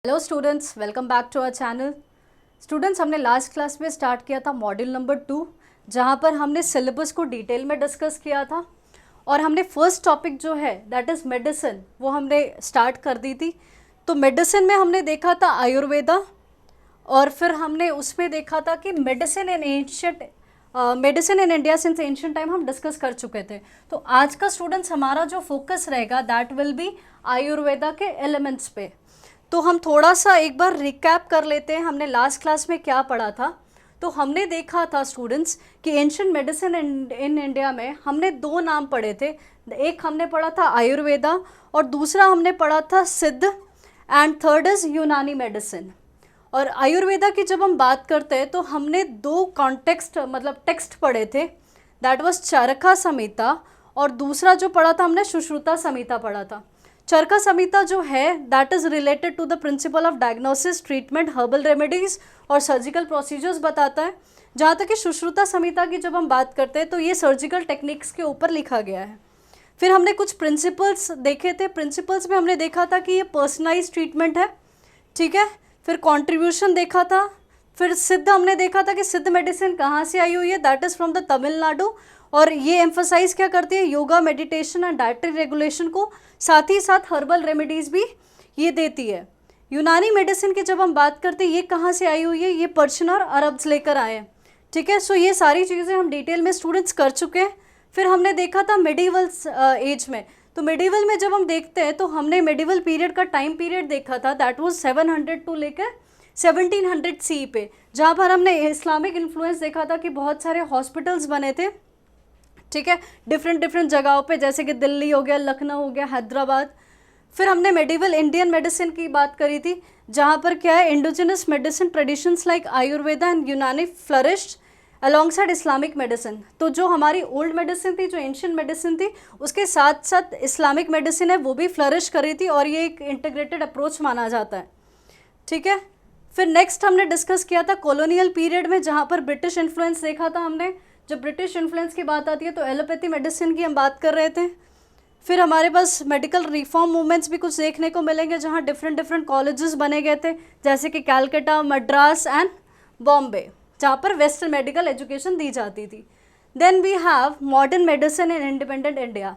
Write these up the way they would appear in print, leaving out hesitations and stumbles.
Hello students, welcome back to our channel. Students, हमने last class में start किया था मॉड्यूल नंबर 2, जहाँ पर हमने सिलेबस को डिटेल में डिस्कस किया था और हमने फर्स्ट टॉपिक जो है दैट इज़ मेडिसिन वो हमने स्टार्ट कर दी थी। तो मेडिसिन में हमने देखा था आयुर्वेदा और फिर हमने उसमें देखा था कि medicine in India since ancient time हम डिस्कस कर चुके थे। तो आज का स्टूडेंट्स हमारा जो फोकस रहेगा दैट विल बी आयुर्वेदा के एलिमेंट्स पे। तो हम थोड़ा सा एक बार रिकैप कर लेते हैं हमने लास्ट क्लास में क्या पढ़ा था। तो हमने देखा था स्टूडेंट्स कि एंशिएंट मेडिसिन इन इंडिया में हमने दो नाम पढ़े थे। एक हमने पढ़ा था आयुर्वेदा और दूसरा हमने पढ़ा था सिद्ध एंड थर्ड इज़ यूनानी मेडिसिन। और आयुर्वेदा की जब हम बात करते हैं तो हमने दो कॉन्टेक्स्ट मतलब टेक्स्ट पढ़े थे, दैट वाज चरका संहिता और दूसरा जो पढ़ा था हमने सुश्रुता संहिता पढ़ा था। चरका संहिता जो है that is related to the principle of diagnosis, treatment, herbal remedies और सर्जिकल प्रोसीजर्स बताता है। जहाँ तक कि सुश्रुता संहिता की जब हम बात करते हैं तो ये सर्जिकल टेक्निक्स के ऊपर लिखा गया है। फिर हमने कुछ प्रिंसिपल्स देखे थे। प्रिंसिपल्स में हमने देखा था कि ये पर्सनलाइज ट्रीटमेंट है, ठीक है। फिर कंट्रीब्यूशन देखा था। फिर सिद्ध हमने देखा था कि सिद्ध मेडिसिन कहाँ से आई हुई है, that is from the Tamil Nadu और ये एम्फोसाइज क्या करती है, yoga, meditation and dietary regulation को, साथ ही साथ हर्बल रेमेडीज़ भी ये देती है। यूनानी मेडिसिन की जब हम बात करते हैं ये कहाँ से आई हुई है, ये पर्शियन और अरब से लेकर आए हैं, ठीक है। सो ये सारी चीज़ें हम डिटेल में स्टूडेंट्स कर चुके हैं। फिर हमने देखा था मेडिवल एज में। तो मेडिवल में जब हम देखते हैं तो हमने मेडिवल पीरियड का टाइम पीरियड देखा था, दैट वाज 700 टू लेकर 1700 सी पे, जहाँ पर हमने इस्लामिक इन्फ्लुएंस देखा था कि बहुत सारे हॉस्पिटल्स बने थे, ठीक है, डिफरेंट जगहों पे, जैसे कि दिल्ली हो गया, लखनऊ हो गया, हैदराबाद। फिर हमने मेडिवल इंडियन मेडिसिन की बात करी थी, जहाँ पर क्या है, indigenous medicine traditions like Ayurveda and यूनानी फ्लरिश्ड अलॉन्गसाइड इस्लामिक मेडिसिन। तो जो हमारी ओल्ड मेडिसिन थी, जो एंशिएंट मेडिसिन थी, उसके साथ साथ इस्लामिक मेडिसिन है वो भी फ्लरिश करी थी और ये एक इंटीग्रेटेड अप्रोच माना जाता है, ठीक है। फिर नेक्स्ट हमने डिस्कस किया था कॉलोनियल पीरियड में, जहाँ पर ब्रिटिश इन्फ्लुएंस देखा था हमने। जब ब्रिटिश इन्फ्लुएंस की बात आती है तो एलोपैथी मेडिसिन की हम बात कर रहे थे। फिर हमारे पास मेडिकल रिफॉर्म मूवमेंट्स भी कुछ देखने को मिलेंगे, जहाँ डिफरेंट कॉलेजेस बने गए थे, जैसे कि कैलकाटा, मद्रास एंड बॉम्बे, जहाँ पर वेस्टर्न मेडिकल एजुकेशन दी जाती थी। Then we have modern medicine in independent India.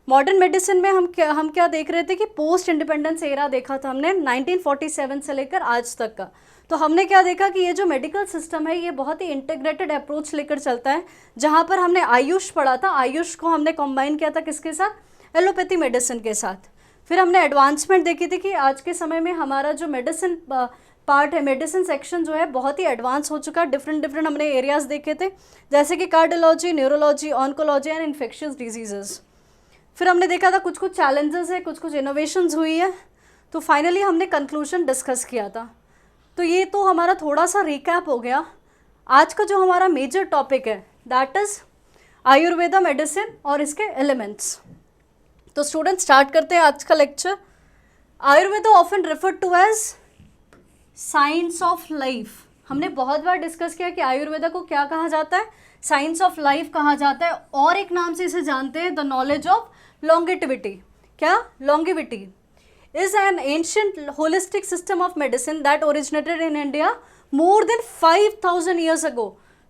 Modern medicine में हम क्या देख रहे थे कि पोस्ट इंडिपेंडेंस एरा देखा था हमने 1947 से लेकर आज तक का। तो हमने क्या देखा कि ये जो मेडिकल सिस्टम है ये बहुत ही इंटीग्रेटेड अप्रोच लेकर चलता है, जहाँ पर हमने आयुष पढ़ा था। आयुष को हमने कंबाइन किया था किसके साथ, एलोपैथी मेडिसिन के साथ। फिर हमने एडवांसमेंट देखी थी कि आज के समय में हमारा जो मेडिसिन पार्ट है, मेडिसिन सेक्शन जो है बहुत ही एडवांस हो चुका है। डिफरेंट हमने एरियाज देखे थे, जैसे कि cardiology, neurology, oncology and infectious diseases. फिर हमने देखा था कुछ चैलेंजेस है, कुछ इनोवेशंस हुई है। तो फाइनली हमने कंक्लूजन डिस्कस किया था। तो ये तो हमारा थोड़ा सा रिकैप हो गया। आज का जो हमारा मेजर टॉपिक है दैट इज़ आयुर्वेदा मेडिसिन और इसके एलिमेंट्स। तो स्टूडेंट स्टार्ट करते हैं आज का lecture. Ayurveda often referred to as science of life. हमने बहुत बार डिस्कस किया कि आयुर्वेदा को क्या कहा जाता है, साइंस ऑफ लाइफ कहा जाता है, और एक नाम से इसे जानते हैं द नॉलेज ऑफ लॉन्गेटिविटी। क्या, longevity is an ancient holistic system of medicine that originated in India more than 5000 years ago।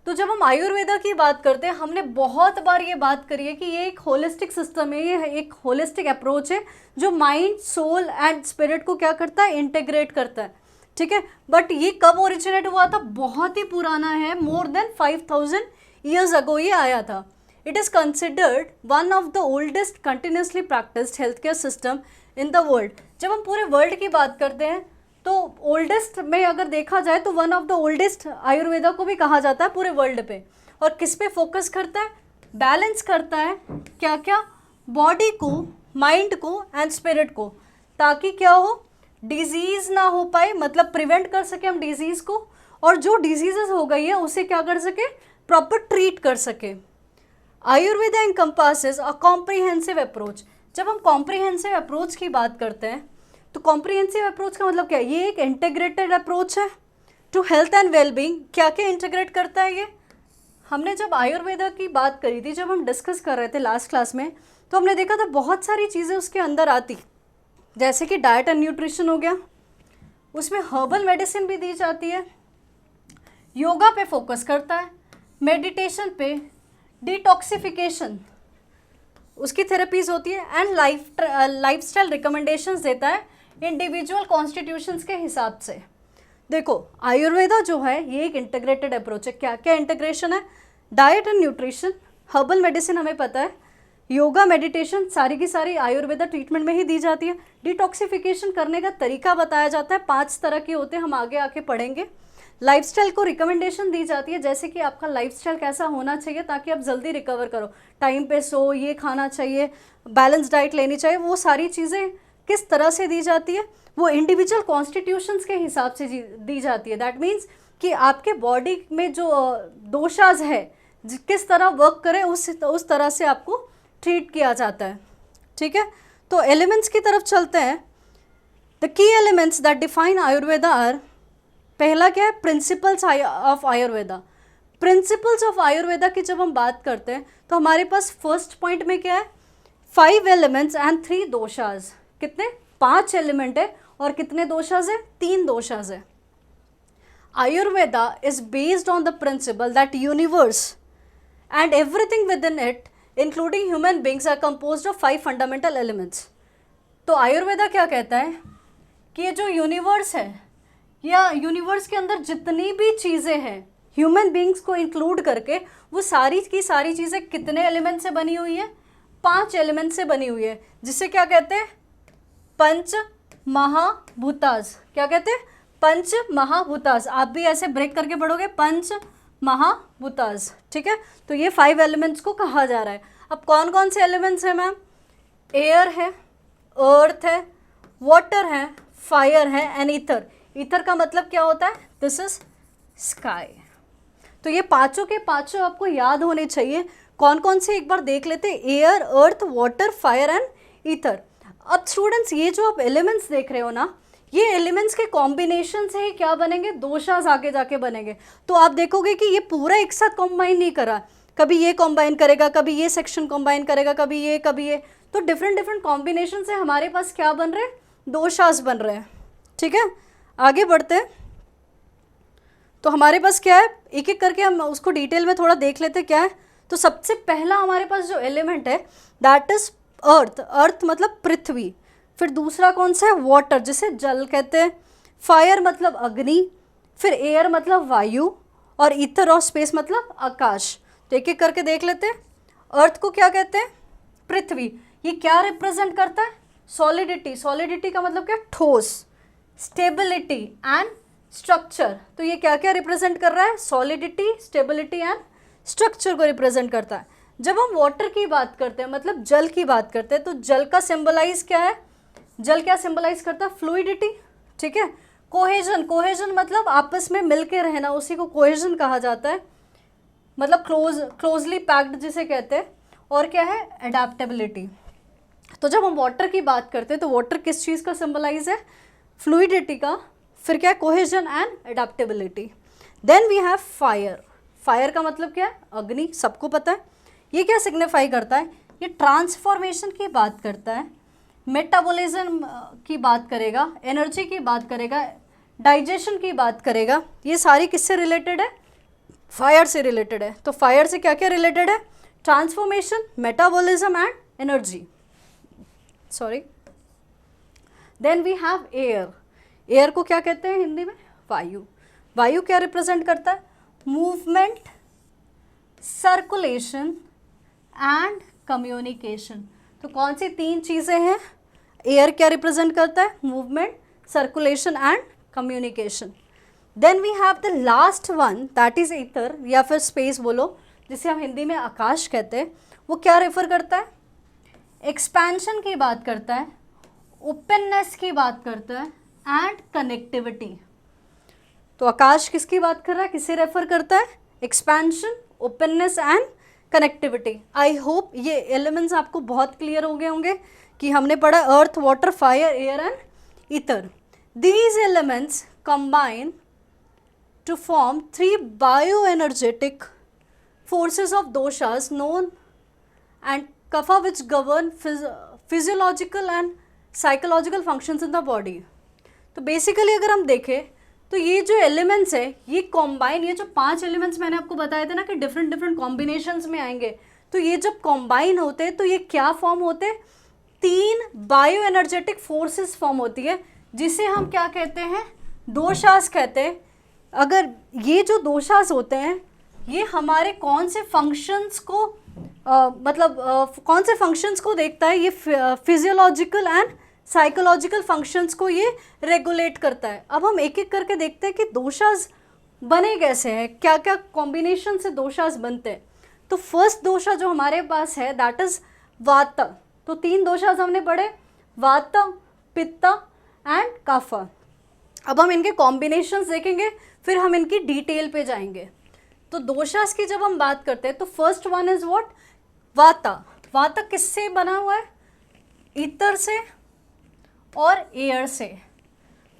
तो जब हम आयुर्वेदा की बात करते हैं, हमने बहुत बार ये बात करी है कि ये एक होलिस्टिक सिस्टम है, ये एक होलिस्टिक अप्रोच है जो माइंड, सोल एंड स्पिरिट को क्या करता है, इंटीग्रेट करता है, ठीक है। बट ये कब ओरिजिनेट हुआ था, बहुत ही पुराना है, मोर देन 5000 ईयर्स अगो ये आया था। It is considered one of the oldest continuously practised health care system in the world. जब हम पूरे वर्ल्ड की बात करते हैं तो ओल्डेस्ट में अगर देखा जाए तो one of the oldest Ayurveda को भी कहा जाता है पूरे वर्ल्ड पे। और किस पे फोकस करता है, बैलेंस करता है क्या क्या, बॉडी को, माइंड को एंड स्पिरिट को, ताकि क्या हो, डिजीज़ ना हो पाए, मतलब प्रिवेंट कर सके हम डिजीज़ को, और जो डिजीजेस हो गई है उसे क्या कर सके, प्रॉपर ट्रीट कर सके। Ayurveda encompasses a comprehensive approach. जब हम कॉम्प्रिहेंसिव अप्रोच की बात करते हैं तो कॉम्प्रिहेंसिव अप्रोच का मतलब क्या है, ये एक इंटीग्रेटेड अप्रोच है टू हेल्थ एंड वेलबींग। क्या क्या इंटीग्रेट करता है ये, हमने जब आयुर्वेदा की बात करी थी, जब हम डिस्कस कर रहे थे लास्ट क्लास में, तो हमने देखा था बहुत सारी चीज़ें उसके अंदर आती, जैसे कि डाइट एंड न्यूट्रिशन हो गया, उसमें हर्बल मेडिसिन भी दी जाती है, योगा पे फोकस करता है, मेडिटेशन पे, डिटॉक्सिफिकेशन उसकी थेरेपीज होती है, एंड लाइफस्टाइल रिकमेंडेशंस देता है इंडिविजुअल कॉन्स्टिट्यूशंस के हिसाब से। देखो आयुर्वेदा जो है ये एक इंटीग्रेटेड अप्रोच है। क्या क्या इंटीग्रेशन है? Diet and nutrition, herbal medicine हमें पता है, योगा मेडिटेशन सारी की सारी आयुर्वेदा ट्रीटमेंट में ही दी जाती है। डिटॉक्सिफिकेशन करने का तरीका बताया जाता है, 5 तरह के होते हैं, हम आगे आके पढ़ेंगे। लाइफस्टाइल को रिकमेंडेशन दी जाती है, जैसे कि आपका लाइफस्टाइल कैसा होना चाहिए ताकि आप जल्दी रिकवर करो, टाइम पे सो, ये खाना चाहिए, बैलेंस डाइट लेनी चाहिए, वो सारी चीज़ें किस तरह से दी जाती है, वो इंडिविजुअल कॉन्स्टिट्यूशंस के हिसाब से दी जाती है। दैट मीन्स कि आपके बॉडी में जो दोषाज है किस तरह वर्क करे उस तरह से आपको ट्रीट किया जाता है। ठीक है, तो एलिमेंट्स की तरफ चलते हैं। The key elements that define Ayurveda are, पहला क्या है? Principles of Ayurveda. Principles of Ayurveda की जब हम बात करते हैं तो हमारे पास फर्स्ट पॉइंट में क्या है? 5 एलिमेंट्स एंड 3 दोषाज। कितने? 5 एलिमेंट है और कितने दोषाज है? 3 दोषाज है। Ayurveda is based on the principle that universe and everything within it including human beings are composed of 5 fundamental elements. तो आयुर्वेदा क्या कहता है कि ये जो यूनिवर्स है या यूनिवर्स के अंदर जितनी भी चीज़ें हैं ह्यूमन बींग्स को इंक्लूड करके, वो सारी की सारी चीज़ें कितने एलिमेंट से बनी हुई है? 5 एलिमेंट से बनी हुई है, जिसे क्या कहते हैं? पंच महाभूतास। क्या कहते हैं? पंच महाभूतास। आप भी ऐसे ब्रेक करके पढ़ोगे, पंच महाभूतास। ठीक है, तो ये 5 एलिमेंट्स को कहा जा रहा है। अब कौन कौन से एलिमेंट्स हैं मैम? एयर है, अर्थ है, वाटर है, फायर है एंड ईथर। ईथर का मतलब क्या होता है? This is sky. तो ये पांचों के पांचों आपको याद होने चाहिए। कौन कौन से एक बार देख लेते हैं? Air, earth, water, fire and ether. अब स्टूडेंट्स ये जो आप एलिमेंट्स देख रहे हो ना, ये एलिमेंट्स के कॉम्बिनेशन से ही क्या बनेंगे? दोषाज आगे जाके बनेंगे। तो आप देखोगे कि ये पूरा एक साथ कॉम्बाइन नहीं करा, कभी ये कॉम्बाइन करेगा, कभी ये सेक्शन कॉम्बाइन करेगा, कभी ये, कभी ये। तो डिफरेंट डिफरेंट कॉम्बिनेशन से हमारे पास क्या बन रहे हैं? दोषाज बन रहे हैं। ठीक है, आगे बढ़ते हैं। तो हमारे पास क्या है, एक एक करके हम उसको डिटेल में थोड़ा देख लेते हैं क्या है। तो सबसे पहला हमारे पास जो एलिमेंट है दैट इज अर्थ। अर्थ मतलब पृथ्वी। फिर दूसरा कौन सा है? वाटर, जिसे जल कहते हैं। फायर मतलब अग्नि। फिर एयर मतलब वायु। और ईथर और स्पेस मतलब आकाश। तो एक एक करके देख लेते हैं। अर्थ को क्या कहते हैं? पृथ्वी। ये क्या रिप्रेजेंट करता है? सॉलिडिटी। सॉलिडिटी का मतलब क्या? ठोस। Stability and structure. तो ये क्या क्या रिप्रेजेंट कर रहा है? सॉलिडिटी, स्टेबिलिटी एंड स्ट्रक्चर को रिप्रेजेंट करता है। जब हम वाटर की बात करते हैं, मतलब जल की बात करते हैं, तो जल का सिंबलाइज क्या है? जल क्या सिंबलाइज करता है? फ्लूइडिटी। ठीक है, कोहेजन। कोहेजन मतलब आपस में मिलके रहना, उसी को कोहेजन कहा जाता है, मतलब क्लोजली पैक्ड जिसे कहते हैं। और क्या है? एडेप्टेबिलिटी। तो जब हम वाटर की बात करते हैं तो वाटर किस चीज़ का सिंबलाइज है? फ्लूइडिटी का। फिर क्या है? Cohesion and adaptability. Then we have fire. Fire का मतलब क्या है? अग्नि, सबको पता है। ये क्या सिग्निफाई करता है? ये ट्रांसफॉर्मेशन की बात करता है, मेटाबॉलिज्म की बात करेगा, एनर्जी की बात करेगा, डाइजेशन की बात करेगा। ये सारी किससे रिलेटेड है? फायर से रिलेटेड है। तो फायर से क्या क्या रिलेटेड है? Transformation, metabolism and energy. Sorry. Then we have air. Air को क्या कहते हैं हिंदी में? वायु। वायु क्या रिप्रेजेंट करता है? Movement, circulation and communication. तो कौन सी 3 चीज़ें हैं? एयर क्या रिप्रेजेंट करता है? Movement, circulation and communication. Then we have the last one that is ether, या फिर स्पेस बोलो, जिसे हम हिंदी में आकाश कहते हैं। वो क्या रेफर करता है? एक्सपेंशन की बात करता है, ओपननेस की बात करता है एंड कनेक्टिविटी। तो आकाश किसकी बात कर रहा है? किसे रेफर करता है? Expansion, openness and connectivity. I hope ये एलिमेंट्स आपको बहुत क्लियर हो गए होंगे कि हमने पढ़ा earth, water, fire, air and ether. These elements combine to form 3 bioenergetic forces of doshas known and kapha, which govern physiological and psychological functions in the body. तो बेसिकली अगर हम देखें तो ये जो एलिमेंट्स है ये कॉम्बाइन, ये जो 5 एलिमेंट्स मैंने आपको बताए थे ना कि डिफरेंट डिफरेंट कॉम्बिनेशंस में आएंगे, तो ये जब कॉम्बाइन होते हैं तो ये क्या फॉर्म होते हैं, 3 बायो एनर्जेटिक फोर्सेस फॉर्म होती है, जिसे हम क्या कहते हैं, दोशास कहते हैं। अगर ये जो दोशास होते हैं ये हमारे कौन से फंक्शंस को कौन से फंक्शंस को देखता है, ये फिजियोलॉजिकल एंड साइकोलॉजिकल फंक्शंस को ये रेगुलेट करता है। अब हम एक एक करके देखते हैं कि दोषास बने कैसे हैं, क्या क्या कॉम्बिनेशन से दोषास बनते हैं। तो फर्स्ट दोषा जो हमारे पास है दैट इज वात। तो 3 दोषास हमने पढ़े, वात, पित्त एंड कफ। अब हम इनके कॉम्बिनेशंस देखेंगे, फिर हम इनकी डिटेल पे जाएंगे। तो दोषास की जब हम बात करते हैं तो फर्स्ट वन इज व्हाट, वाता। वाता किससे बना हुआ है, ईथर से और एयर से।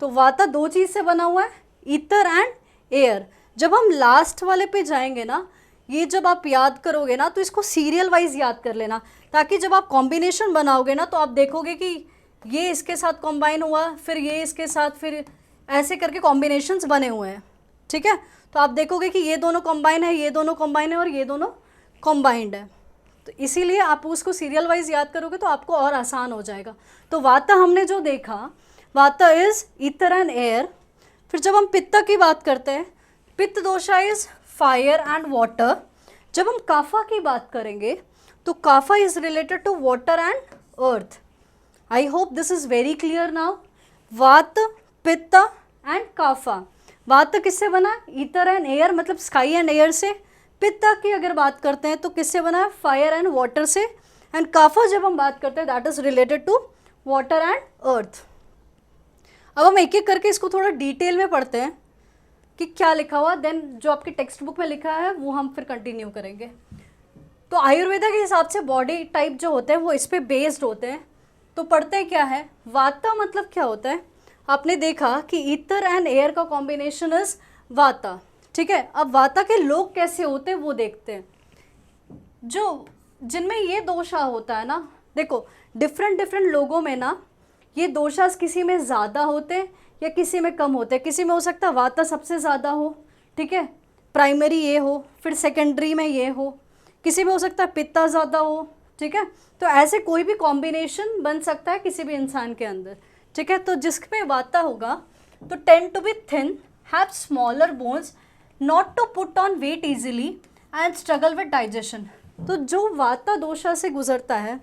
तो वाता 2 चीज़ से बना हुआ है, ईथर एंड एयर। जब हम लास्ट वाले पे जाएंगे ना, ये जब आप याद करोगे ना तो इसको सीरियल वाइज याद कर लेना, ताकि जब आप कॉम्बिनेशन बनाओगे ना तो आप देखोगे कि ये इसके साथ कॉम्बाइन हुआ, फिर ये इसके साथ, फिर ऐसे करके कॉम्बिनेशंस बने हुए हैं, ठीक है। तो आप देखोगे कि ये दोनों कॉम्बाइन है, ये दोनों कॉम्बाइन है और ये दोनों कॉम्बाइंड है। तो इसीलिए आप उसको सीरियल वाइज याद करोगे तो आपको और आसान हो जाएगा। तो वाता हमने जो देखा, वाता इज ईथर एंड एयर। फिर जब हम पित्त की बात करते हैं, पित्त दोषा इज फायर एंड वाटर। जब हम काफा की बात करेंगे तो kapha is related to water and earth. I hope this is very clear now. Vata, pitta and kapha. Vata किससे बना, ईथर एंड एयर, मतलब स्काई एंड एयर से। पित्ता की अगर बात करते हैं तो किससे बना है, फायर एंड वाटर से। एंड काफा जब हम बात करते हैं that is related to water and earth. अब हम एक एक करके इसको थोड़ा डिटेल में पढ़ते हैं कि क्या लिखा हुआ, देन जो आपकी टेक्स्ट बुक में लिखा है वो हम फिर कंटिन्यू करेंगे। तो आयुर्वेदा के हिसाब से बॉडी टाइप जो होते हैं वो इस पे बेस्ड होते हैं। तो पढ़ते हैं क्या है, वाता मतलब क्या होता है, आपने देखा कि ईथर एंड एयर का कॉम्बिनेशन इज वाता, ठीक है। अब वाता के लोग कैसे होते हैं वो देखते हैं। जो जिनमें ये दोषा होता है ना, देखो डिफरेंट डिफरेंट लोगों में ना ये दोषास किसी में ज़्यादा होते हैं या किसी में कम होते हैं। किसी में हो सकता है वाता सबसे ज़्यादा हो, ठीक है, प्राइमरी ये हो, फिर सेकेंडरी में ये हो, किसी में हो सकता है पित्ता ज़्यादा हो, ठीक है। तो ऐसे कोई भी कॉम्बिनेशन बन सकता है किसी भी इंसान के अंदर, ठीक है। तो जिसमें वाता होगा तो tend to be thin, have smaller bones, not to put on weight easily and struggle with digestion. तो जो वाता दोषा से गुजरता है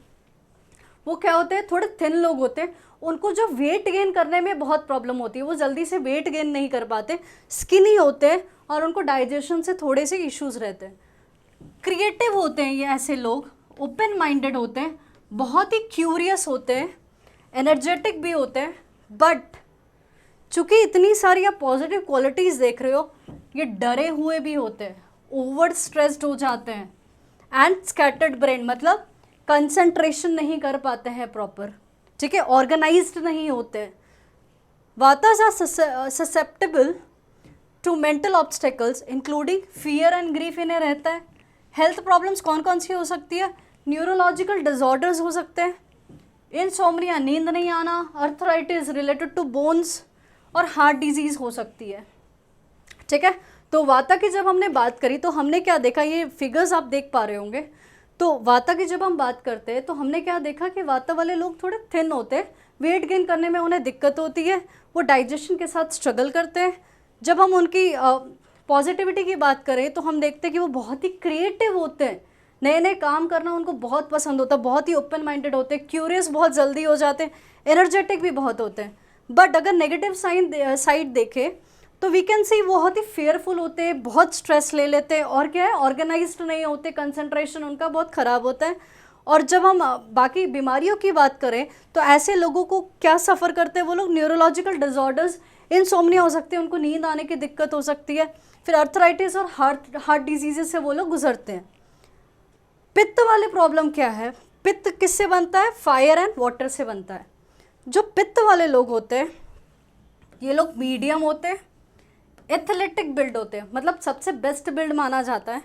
वो क्या होते हैं, थोड़े थिन लोग होते हैं, उनको जो वेट गेन करने में बहुत प्रॉब्लम होती है, वो जल्दी से वेट गेन नहीं कर पाते, स्किनी होते हैं और उनको डाइजेशन से थोड़े से इश्यूज रहते हैं। क्रिएटिव होते हैं ये ऐसे लोग, ओपन माइंडेड होते हैं, बहुत ही क्यूरियस होते हैं, एनर्जेटिक भी होते हैं। बट चूँकि इतनी सारी आप पॉजिटिव क्वालिटीज़ देख रहे हो, ये डरे हुए भी होते हैं, ओवर स्ट्रेस्ड हो जाते हैं एंड स्कैटर्ड ब्रेन, मतलब कंसंट्रेशन नहीं कर पाते हैं प्रॉपर, ठीक है, ऑर्गेनाइज्ड नहीं होते। Vatas are susceptible to mental obstacles including fear and grief इन्हें रहता है। हेल्थ प्रॉब्लम्स कौन कौन सी हो सकती है, न्यूरोलॉजिकल डिसऑर्डर्स हो सकते हैं, इनसोम्निया नींद नहीं आना, अर्थराइटिस रिलेटेड टू बोन्स और हार्ट डिजीज़ हो सकती है, ठीक है। तो वाता की जब हमने बात करी तो हमने क्या देखा, ये फिगर्स आप देख पा रहे होंगे। तो वाता की जब हम बात करते हैं तो हमने क्या देखा कि वाता वाले लोग थोड़े थिन होते हैं, वेट गेन करने में उन्हें दिक्कत होती है, वो डाइजेशन के साथ स्ट्रगल करते हैं। जब हम उनकी पॉजिटिविटी की बात करें तो हम देखते हैं कि वो बहुत ही क्रिएटिव होते हैं, नए नए काम करना उनको बहुत पसंद होता है, बहुत ही ओपन माइंडेड होते हैं, क्यूरियस बहुत जल्दी हो जाते हैं, एनर्जेटिक भी बहुत होते हैं। बट अगर नेगेटिव साइड देखें तो वी कैन सी वो बहुत ही फेयरफुल होते हैं, बहुत स्ट्रेस ले लेते हैं और क्या है, ऑर्गेनाइज्ड नहीं होते, कंसंट्रेशन उनका बहुत ख़राब होता है। और जब हम बाकी बीमारियों की बात करें तो ऐसे लोगों को क्या सफ़र करते हैं वो लोग, न्यूरोलॉजिकल डिसऑर्डर्स, इनसोम्निया हो सकती है, उनको नींद आने की दिक्कत हो सकती है, फिर अर्थराइटिस और हार्ट डिजीज़ से वो लोग गुजरते हैं। पित्त वाले प्रॉब्लम क्या है, पित्त किससे बनता है, फायर एंड वाटर से बनता है। जो पित्त वाले लोग होते हैं ये लोग मीडियम होते हैं, एथलेटिक बिल्ड होते हैं, मतलब सबसे बेस्ट बिल्ड माना जाता है,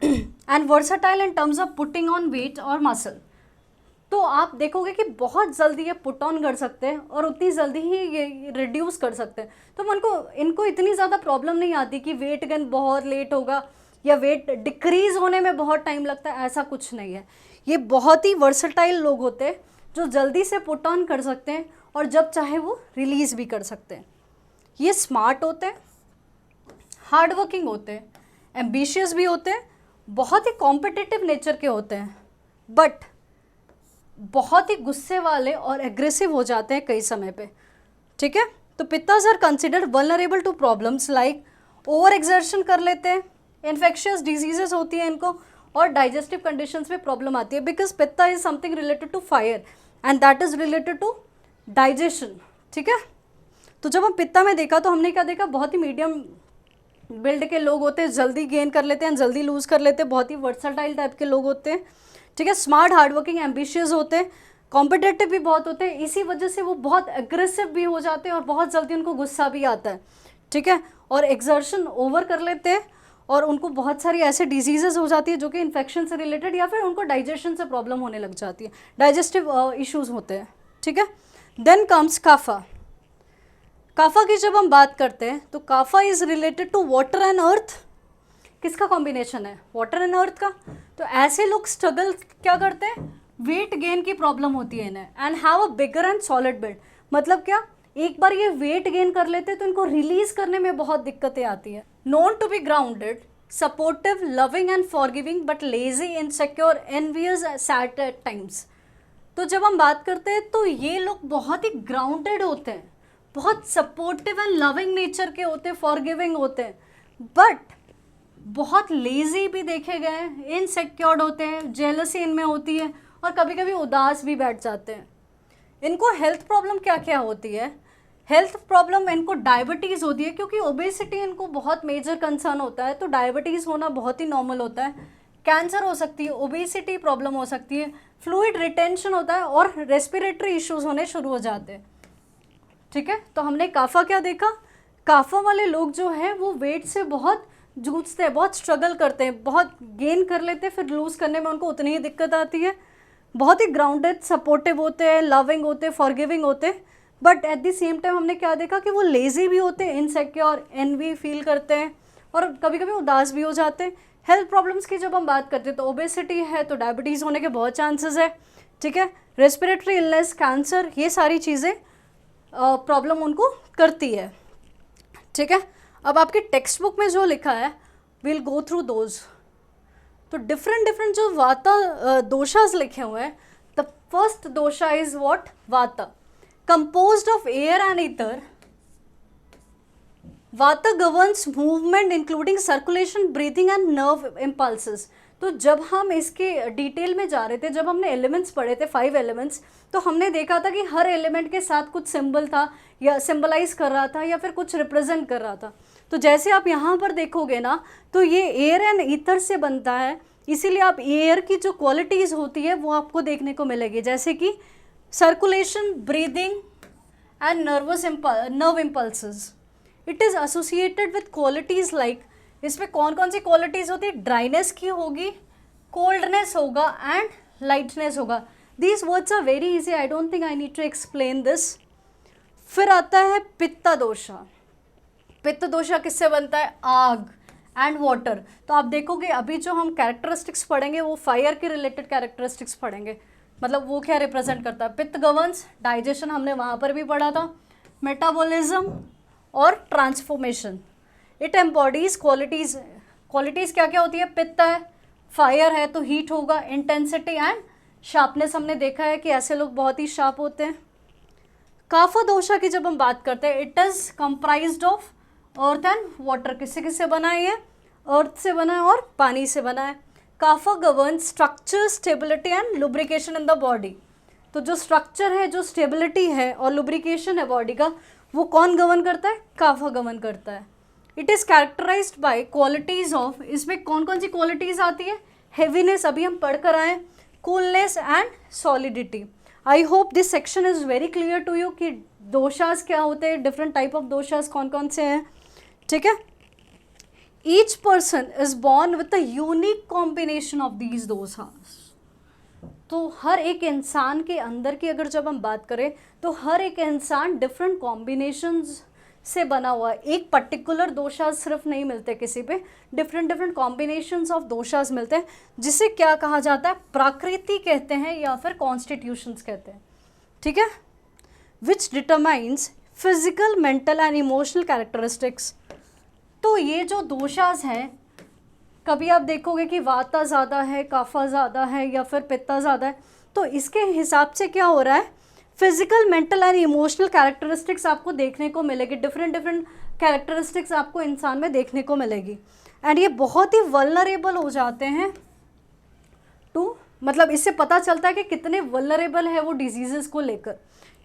and versatile in terms of putting on weight और मसल। तो आप देखोगे कि बहुत जल्दी ये पुट ऑन कर सकते हैं और उतनी जल्दी ही ये रिड्यूस कर सकते हैं। तो इनको इतनी ज़्यादा प्रॉब्लम नहीं आती कि वेट गेन बहुत लेट होगा या वेट डिक्रीज होने में बहुत टाइम लगता है, ऐसा कुछ नहीं है। ये बहुत ही वर्सटाइल लोग होते हैं जो जल्दी से पुट ऑन कर सकते हैं और जब चाहे वो रिलीज़ भी कर सकते हैं। ये स्मार्ट होते हैं, हार्ड वर्किंग होते हैं, एम्बिशियस भी होते हैं, बहुत ही कॉम्पिटिटिव नेचर के होते हैं, बट बहुत ही गुस्से वाले और एग्रेसिव हो जाते हैं कई समय पे। ठीक है, तो pittas are considered vulnerable to problems like over exertion कर लेते हैं, इन्फेक्शियस डिजीजेस होती हैं इनको, और डाइजेस्टिव कंडीशंस में प्रॉब्लम आती है, because pitta is something related to fire and that is related to digestion. ठीक है, तो जब हम पित्ता में देखा तो हमने क्या देखा, बहुत ही मीडियम बिल्ड के लोग होते हैं, जल्दी गेन कर लेते हैं, जल्दी लूज़ कर लेते हैं, बहुत ही वर्सटाइल टाइप के लोग होते हैं। ठीक है, स्मार्ट, हार्ड वर्किंग, एम्बिशियस होते हैं, कॉम्पिटिटिव भी बहुत होते हैं, इसी वजह से वो बहुत एग्रेसिव भी हो जाते हैं और बहुत जल्दी उनको गुस्सा भी आता है। ठीक है, और एक्सर्शन ओवर कर लेते हैं और उनको बहुत सारी ऐसे डिजीजेस हो जाती है जो कि इन्फेक्शन से रिलेटेड या फिर उनको डाइजेशन से प्रॉब्लम होने लग जाती है, डाइजेस्टिव इश्यूज होते हैं। ठीक है, देन कम्स काफा। काफा की जब हम बात करते हैं तो kapha is related to water and earth. किसका कॉम्बिनेशन है, वाटर एंड अर्थ का। तो ऐसे लोग स्ट्रगल क्या करते हैं, वेट गेन की प्रॉब्लम होती है इन्हें, and have a bigger and solid bed. मतलब क्या, एक बार ये वेट गेन कर लेते हैं तो इनको रिलीज करने में बहुत दिक्कतें आती है। Known to be grounded, supportive, loving and forgiving, but lazy, insecure, envious, sad at times. तो जब हम बात करते हैं तो ये लोग बहुत ही ग्राउंडेड होते हैं, बहुत सपोर्टिव एंड लविंग नेचर के होते हैं, फॉरगिविंग होते हैं, बट बहुत लेजी भी देखे गए हैं, इनसिक्योर्ड होते हैं, जेलसी इनमें होती है और कभी कभी उदास भी बैठ जाते हैं। इनको हेल्थ प्रॉब्लम क्या क्या होती है, हेल्थ प्रॉब्लम इनको डायबिटीज़ होती है, क्योंकि ओबेसिटी इनको बहुत मेजर कंसर्न होता है, तो डायबिटीज़ होना बहुत ही नॉर्मल होता है। कैंसर हो सकती है, ओबेसिटी प्रॉब्लम हो सकती है, फ्लूइड रिटेंशन होता है और रेस्पिरेटरी इश्यूज होने शुरू हो जाते हैं। ठीक है, तो हमने काफ़ा क्या देखा, काफ़ा वाले लोग जो हैं वो वेट से बहुत जूझते हैं, बहुत स्ट्रगल करते हैं, बहुत गेन कर लेते हैं, फिर लूज़ करने में उनको उतनी ही दिक्कत आती है। बहुत ही ग्राउंडेड, सपोर्टिव होते हैं, लविंग होते हैं, फॉरगिविंग होते हैं, but at the same time हमने क्या देखा कि वो लेजी भी होते हैं, इनसिक्योर, एनवी फील करते हैं और कभी कभी उदास भी हो जाते हैं। हेल्थ प्रॉब्लम्स की जब हम बात करते हैं तो ओबेसिटी है तो डायबिटीज़ होने के बहुत चांसेस है। ठीक है, रेस्पिरेटरी इलनेस, कैंसर, ये सारी चीज़ें प्रॉब्लम उनको करती है। ठीक है, अब आपके टेक्स्ट बुक में जो लिखा है, विल गो थ्रू दोज। तो डिफरेंट जो वाता दोषास लिखे हुए हैं, the first dosha is what, vata, composed of air and ether. Vata governs movement including circulation, breathing and nerve impulses. तो जब हम इसके डिटेल में जा रहे थे, जब हमने एलिमेंट्स पढ़े थे, 5 एलिमेंट्स, तो हमने देखा था कि हर एलिमेंट के साथ कुछ सिंबल था या सिंबलाइज कर रहा था या फिर कुछ रिप्रेजेंट कर रहा था। तो जैसे आप यहाँ पर देखोगे ना, तो ये एयर एंड ईथर से बनता है, इसीलिए आप एयर की जो क्वालिटीज़ होती है वो आपको देखने को मिलेगी, जैसे कि circulation, breathing and nerve impulses. It is associated with qualities like, इसमें कौन कौन सी क्वालिटीज़ होती है, ड्राइनेस की होगी, कोल्डनेस होगा एंड लाइटनेस होगा। These words are very easy, I don't think I need to explain this. फिर आता है पित्त दोषा। पित्त दोषा किससे बनता है, आग एंड वाटर। तो आप देखोगे अभी जो हम कैरेक्टरिस्टिक्स पढ़ेंगे वो फायर के रिलेटेड कैरेक्टरिस्टिक्स पढ़ेंगे, मतलब वो क्या रिप्रेजेंट करता है। पित्त गवर्न्स डाइजेशन, हमने वहाँ पर भी पढ़ा था, मेटाबॉलिज्म और transformation. It embodies qualities, qualities क्या क्या होती है, पित्त है, फायर है तो हीट होगा, इंटेंसिटी एंड शार्पनेस। हमने देखा है कि ऐसे लोग बहुत ही शार्प होते हैं। काफा दोषा की जब हम बात करते हैं, it is comprised of earth and water. किससे किससे बना है ये, अर्थ से बना है और पानी से बना है। Kapha governs structure, stability and lubrication in the body. तो जो स्ट्रक्चर है, जो स्टेबिलिटी है और लुब्रिकेशन है बॉडी का, वो कौन गवर्न करता है, काफा गवर्न करता है। It is characterized by qualities of, इसमें कौन कौन सी क्वालिटीज़ आती है, हेवीनेस, अभी हम पढ़ कर आए, coolness and solidity. I hope this section is very clear to you कि दोषास क्या होते हैं, डिफरेंट टाइप ऑफ दोषास कौन कौन से हैं। ठीक है, each person is born with a unique combination of these doshas. तो हर एक इंसान के अंदर की अगर जब हम बात करें तो हर एक इंसान डिफरेंट कॉम्बिनेशंस से बना हुआ है। एक पर्टिकुलर दोषास सिर्फ नहीं मिलते किसी पे, डिफरेंट डिफरेंट कॉम्बिनेशंस ऑफ दोषास मिलते हैं, जिसे क्या कहा जाता है, प्रकृति कहते हैं या फिर कॉन्स्टिट्यूशंस कहते हैं। ठीक है, विच determines physical, mental and emotional characteristics. तो ये जो दोषास हैं, कभी आप देखोगे कि वाता ज़्यादा है, काफा ज़्यादा है या फिर पित्ता ज़्यादा है, तो इसके हिसाब से क्या हो रहा है, physical, mental and emotional characteristics आपको देखने को मिलेगी, डिफरेंट डिफरेंट कैरेक्टरिस्टिक्स आपको इंसान में देखने को मिलेगी। एंड ये बहुत ही वल्नरेबल हो जाते हैं टू, मतलब इससे पता चलता है कि कितने वल्नरेबल है वो डिजीज़ेस को लेकर।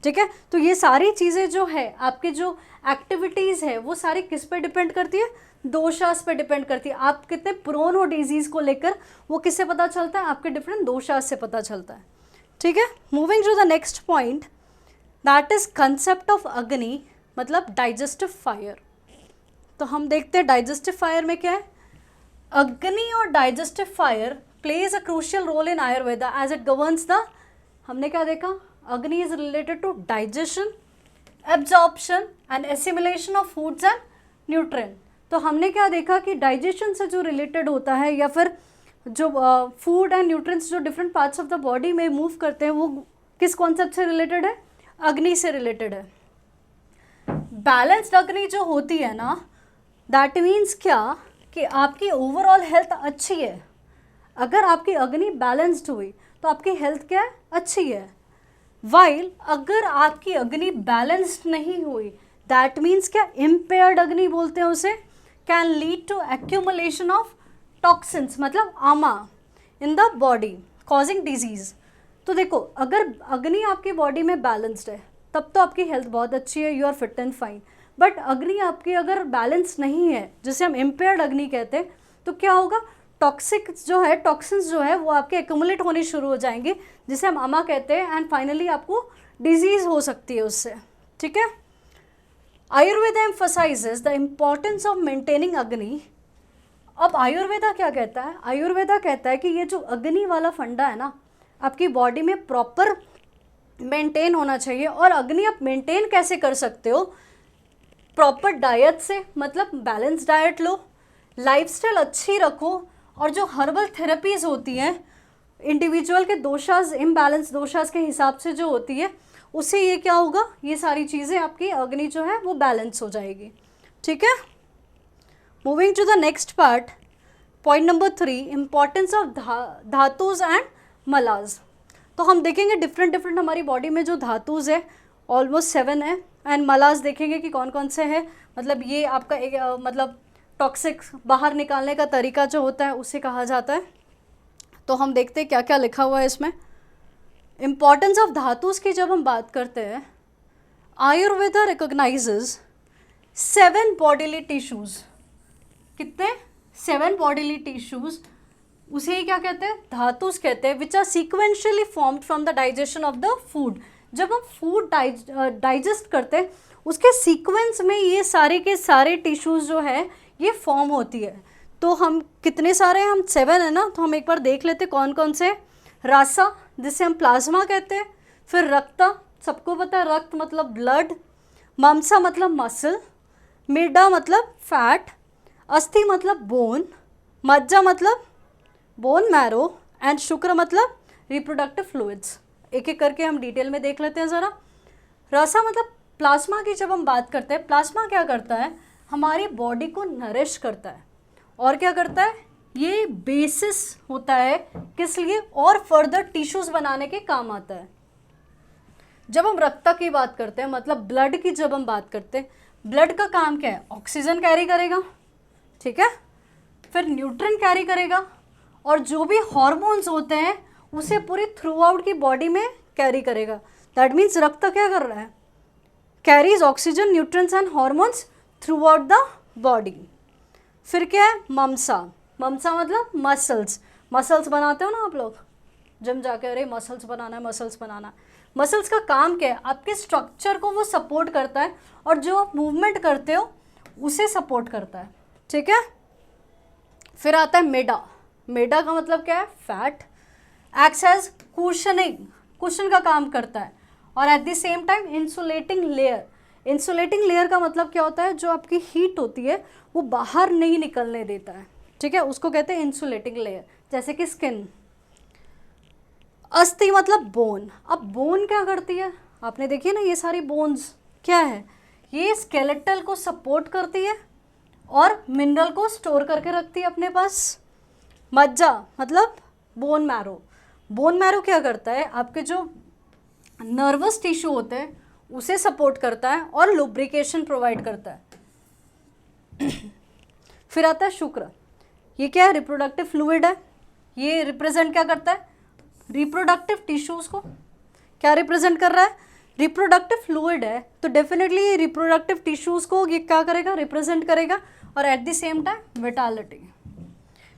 ठीक है, तो ये सारी चीज़ें जो है, आपके जो एक्टिविटीज़ है वो सारी किस पे डिपेंड करती है, दोषास पे डिपेंड करती है। आप कितने प्रोन हो डिजीज़ को लेकर, वो किससे पता चलता है, आपके डिफरेंट दोषास से पता चलता है। ठीक है, moving to the next point, that is concept of agni, मतलब डाइजेस्टिव फायर। तो हम देखते हैं डाइजेस्टिव फायर में क्या है। अग्नि और digestive fire plays a crucial role in Ayurveda as it governs the, हमने क्या देखा, agni is related to digestion, absorption and assimilation of foods and nutrient. तो हमने क्या देखा कि डाइजेशन से जो रिलेटेड होता है या फिर जो फूड एंड न्यूट्रिएंट्स जो different parts of the body में मूव करते हैं, वो किस कॉन्सेप्ट से रिलेटेड है, अग्नि से रिलेटेड है। बैलेंस्ड अग्नि जो होती है ना, दैट मीन्स क्या कि आपकी ओवरऑल हेल्थ अच्छी है। अगर आपकी अग्नि बैलेंस्ड हुई तो आपकी हेल्थ क्या है, अच्छी है। वाइल अगर आपकी अग्नि बैलेंस्ड नहीं हुई, दैट मीन्स क्या, इम्पेयर्ड अग्नि बोलते हैं उसे, can lead to accumulation of toxins, मतलब ama in the body causing disease. तो देखो, अगर अग्नि आपकी बॉडी में बैलेंस्ड है तब तो आपकी हेल्थ बहुत अच्छी है, you are fit and fine. But अग्नि आपकी अगर बैलेंस नहीं है, जिसे हम इम्पेयर्ड अग्नि कहते हैं, तो क्या होगा, टॉक्सिक जो है, टॉक्सिन्स जो है वो आपके एक्यूमुलेट होनी शुरू हो जाएंगे, जिसे हम आमा कहते हैं, एंड फाइनली आपको डिजीज हो सकती है उससे। ठीक है, Ayurveda emphasises the importance of maintaining अग्नि। अब आयुर्वेदा क्या कहता है, आयुर्वेदा कहता है कि ये जो अग्नि वाला फंडा है ना, आपकी बॉडी में प्रॉपर मेंटेन होना चाहिए। और अग्नि आप मेंटेन कैसे कर सकते हो, प्रॉपर डाइट से, मतलब बैलेंस डाइट लो, लाइफस्टाइल अच्छी रखो, और जो हर्बल थेरेपीज़ होती हैं इंडिविजुअल के दोषास, इम्बैलेंस दोषास के हिसाब से जो होती है, उससे ये क्या होगा, ये सारी चीज़ें आपकी अग्नि जो है वो बैलेंस हो जाएगी। ठीक है, moving to the next part, point number 3, importance of dhatus and malas. तो हम देखेंगे डिफरेंट डिफरेंट हमारी बॉडी में जो धातुज है ऑलमोस्ट 7 है, एंड मलाज देखेंगे कि कौन कौन से हैं, मतलब ये आपका एक मतलब टॉक्सिक बाहर निकालने का तरीका जो होता है उसे कहा जाता है। तो हम देखते हैं क्या क्या लिखा हुआ है इसमें। इम्पॉर्टेंस ऑफ धातुस की जब हम बात करते हैं, आयुर्वेदा रिकॉग्नाइजेज 7 बॉडीली टिश्यूज़, कितने, 7 बॉडीली टिश्यूज़, उसे ही क्या कहते हैं, धातुस कहते हैं, which are sequentially formed from the digestion of the food. जब हम फूड डाइजेस्ट करते हैं उसके सीक्वेंस में ये सारे के सारे टिश्यूज़ जो है ये फॉर्म होती है। तो हम कितने सारे, हम 7 है ना, तो हम एक बार देख लेते कौन कौन से। रासा, जिसे हम प्लाज्मा कहते हैं, फिर रक्ता, सबको पता है रक्त मतलब ब्लड, मांसा मतलब मसल, मेडा मतलब फैट, अस्थि मतलब बोन, मज्जा मतलब बोन मैरो, एंड शुक्र मतलब रिप्रोडक्टिव फ्लूइड्स। एक एक करके हम डिटेल में देख लेते हैं ज़रा। रसा मतलब प्लाज्मा की जब हम बात करते हैं, प्लाज्मा क्या करता है, हमारी बॉडी को नरिश करता है, और क्या करता है, ये बेसिस होता है किस लिए, और फर्दर टिश्यूज बनाने के काम आता है। जब हम रक्त की बात करते हैं, मतलब ब्लड की जब हम बात करते हैं, ब्लड का काम क्या है, ऑक्सीजन कैरी करेगा, ठीक है, फिर न्यूट्रिएंट कैरी करेगा, और जो भी हार्मोन्स होते हैं उसे पूरी थ्रू आउट की बॉडी में कैरी करेगा। दैट मीन्स रक्त क्या कर रहा है, carries oxygen, nutrients and hormones through out the body. फिर क्या है, ममसा, ममसा मतलब मसल्स, मसल्स बनाते हो ना आप लोग जिम जाके, अरे मसल्स बनाना है, मसल्स बनाना है। मसल्स का काम क्या है, आपके स्ट्रक्चर को वो सपोर्ट करता है, और जो आप मूवमेंट करते हो उसे सपोर्ट करता है। ठीक है, फिर आता है मेडा, मेडा का मतलब क्या है, fat, acts as cushioning, cushion का काम करता है, और at the same time insulating layer. Insulating layer का मतलब क्या होता है, जो आपकी हीट होती है वो बाहर नहीं निकलने देता है, ठीक है, उसको कहते हैं इंसुलेटिंग लेयर, जैसे कि स्किन। अस्थि मतलब बोन। अब बोन क्या करती है, आपने देखी ना ये सारी बोन्स क्या है, ये स्केलेटल को सपोर्ट करती है और मिनरल को स्टोर करके रखती है अपने पास। मज्जा मतलब बोन मैरो। बोन मैरो क्या करता है, आपके जो नर्वस टिश्यू होते हैं उसे सपोर्ट करता है और लुब्रिकेशन प्रोवाइड करता है। फिर आता है शुक्र। ये क्या है, रिप्रोडक्टिव फ्लूइड है। ये रिप्रेजेंट क्या करता है, रिप्रोडक्टिव टिश्यूज को। क्या रिप्रेजेंट कर रहा है, रिप्रोडक्टिव फ्लूइड है, तो डेफिनेटली ये रिप्रोडक्टिव टिश्यूज को ये क्या करेगा, रिप्रेजेंट करेगा, और at the same time vitality,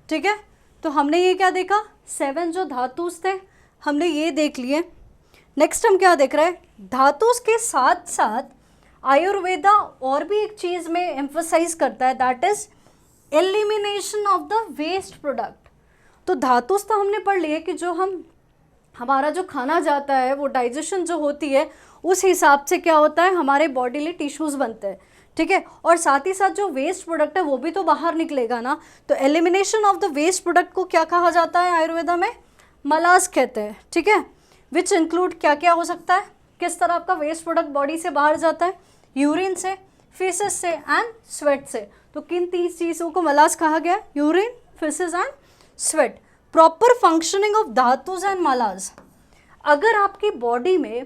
ठीक है। तो हमने ये क्या देखा, 7 जो धातुस थे हमने ये देख लिए। नेक्स्ट हम क्या देख रहे हैं, धातुस के साथ साथ आयुर्वेदा और भी एक चीज़ में एम्फसाइज करता है, that is elimination of the waste product. तो धातुस तो हमने पढ़ लिए कि जो हमारा जो खाना जाता है वो डाइजेशन जो होती है उस हिसाब से क्या होता है, हमारे बॉडीली टिश्यूज़ बनते हैं, ठीक है, और साथ ही साथ जो वेस्ट प्रोडक्ट है वो भी तो बाहर निकलेगा ना। तो elimination of the waste product को क्या कहा जाता है आयुर्वेदा में, मलास कहते हैं, ठीक है, विच इंक्लूड क्या क्या हो सकता है, किस तरह आपका वेस्ट प्रोडक्ट बॉडी से बाहर जाता है, यूरिन से, फीसेस से एंड स्वेट से। तो किन 3 चीज़ों को मलास कहा गया, urine, faeces and sweat. Proper functioning of dhatus and malas. अगर आपकी बॉडी में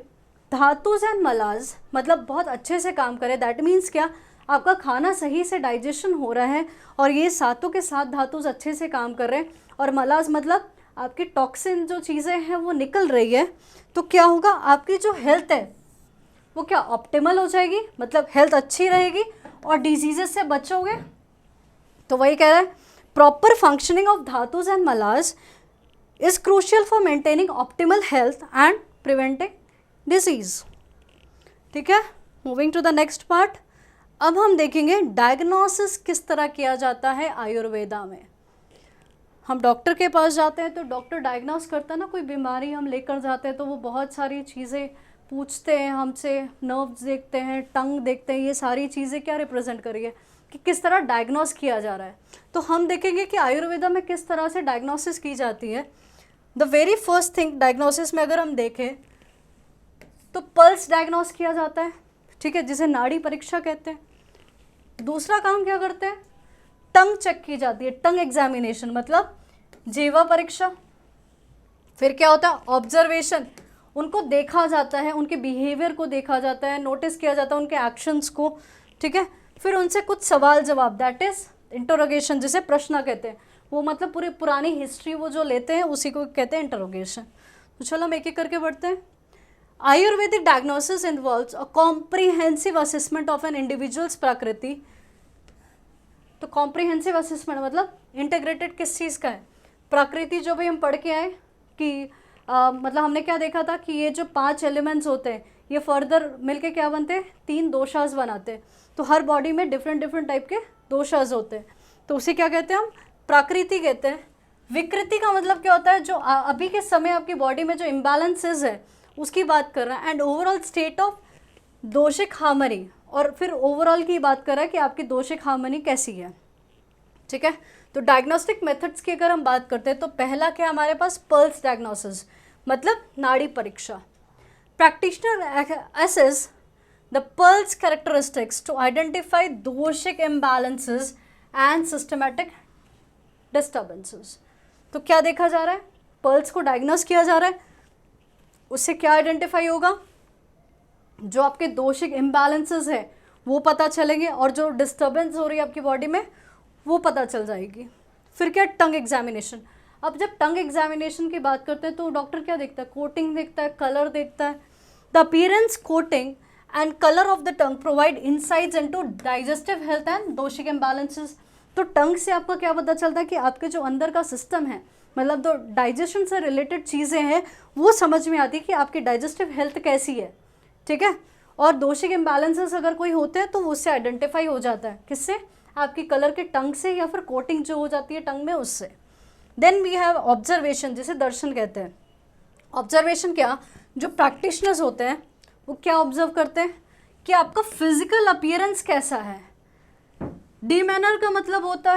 धातुज एंड मलाज मतलब बहुत अच्छे से काम करे, दैट मीन्स क्या, आपका खाना सही से डाइजेशन हो रहा है और ये सातों के साथ धातुज अच्छे से काम कर रहे हैं, और मलाज मतलब आपकी टॉक्सिन जो चीज़ें हैं वो निकल रही है, तो क्या होगा, आपकी जो हेल्थ है वो क्या ऑप्टिमल हो जाएगी, मतलब हेल्थ अच्छी रहेगी और डिजीजेस से बचोगे। तो वही कह रहा है, proper functioning of dhatus and malas is crucial for maintaining optimal health and preventing disease, ठीक है। Moving to the next part, अब हम देखेंगे डायग्नोसिस किस तरह किया जाता है आयुर्वेदा में। हम डॉक्टर के पास जाते हैं तो डॉक्टर डायग्नोस करता है ना, कोई बीमारी हम लेकर जाते हैं तो वो बहुत सारी चीज़ें पूछते हैं हमसे, नर्व्स देखते हैं, टंग देखते हैं, ये सारी चीज़ें क्या रिप्रेजेंट कर रही है कि किस तरह डायग्नोस किया जा रहा है। तो हम देखेंगे कि आयुर्वेदा में किस तरह से डायग्नोसिस की जाती है। The very first thing diagnosis में अगर हम देखें तो पल्स डायग्नोस किया जाता है, ठीक है, जिसे नाड़ी परीक्षा कहते हैं। दूसरा काम क्या करते हैं, टंग चेक की जाती है, टंग एग्जामिनेशन मतलब जीवा परीक्षा। फिर क्या होता है, ऑब्जर्वेशन, उनको देखा जाता है, उनके बिहेवियर को देखा जाता है, नोटिस किया जाता है उनके एक्शंस को, ठीक है। फिर उनसे कुछ सवाल जवाब, दैट इज इंटरोगेशन, जिसे प्रश्न कहते हैं, वो मतलब पूरी पुरानी हिस्ट्री वो जो लेते हैं उसी को कहते हैं इंटरोगेशन। तो चलो हम एक एक करके बढ़ते हैं। Ayurvedic diagnosis involves a comprehensive assessment of an individual's prakriti. तो कॉम्प्रिहेंसिव असेसमेंट मतलब इंटीग्रेटेड किस चीज़ का है, प्रकृति। जो भी हम पढ़ के आए कि मतलब हमने क्या देखा था कि ये जो 5 एलिमेंट्स होते हैं ये फर्दर मिलके क्या बनते हैं, 3 दोषास बनाते हैं। तो हर बॉडी में डिफरेंट डिफरेंट टाइप के दोषास होते हैं, तो उसे क्या कहते हैं हम, प्रकृति कहते हैं। विकृति का मतलब क्या होता है, जो अभी के समय आपकी बॉडी में जो इम्बैलेंसेस है उसकी बात कर रहा है, and overall state of doshic harmony, और फिर ओवरऑल की बात कर रहा है कि आपकी दोषिक हार्मनी कैसी है, ठीक है। तो डायग्नोस्टिक मेथड्स की अगर हम बात करते हैं तो पहला क्या हमारे पास, पल्स डायग्नोसिस मतलब नाड़ी परीक्षा। Practitioner assess the pulse characteristics to identify doshic imbalances and systematic disturbances. तो क्या देखा जा रहा है, पल्स को डायग्नोस किया जा रहा है, उससे क्या आइडेंटिफाई होगा, जो आपके दोषिक इम्बैलेंसेस है वो पता चलेंगे, और जो डिस्टर्बेंस हो रही है आपकी बॉडी में वो पता चल जाएगी। फिर क्या, टंग एग्जामिनेशन। अब जब टंग एग्जामिनेशन की बात करते हैं तो डॉक्टर क्या देखता है, कोटिंग देखता है, कलर देखता है। The appearance, coating and colour of the tongue provide insights into digestive health and doshic imbalances. तो टंग से आपको क्या पता चलता है कि आपके जो अंदर का सिस्टम है, मतलब जो डाइजेशन से रिलेटेड चीज़ें हैं वो समझ में आती है कि आपकी डाइजेस्टिव हेल्थ कैसी है, ठीक है। और दोषिक इम्बैलेंसेस अगर कोई होते हैं तो उससे आइडेंटिफाई हो जाता है, किससे, आपकी कलर के टंग से, या फिर कोटिंग जो हो जाती है टंग में उससे, देन वी हैव ऑब्जर्वेशन, जिसे दर्शन कहते हैं। ऑब्जर्वेशन क्या, जो प्रैक्टिशनर्स होते हैं वो क्या ऑब्जर्व करते हैं कि आपका फिजिकल अपीयरेंस कैसा है। डिमेनर का मतलब होता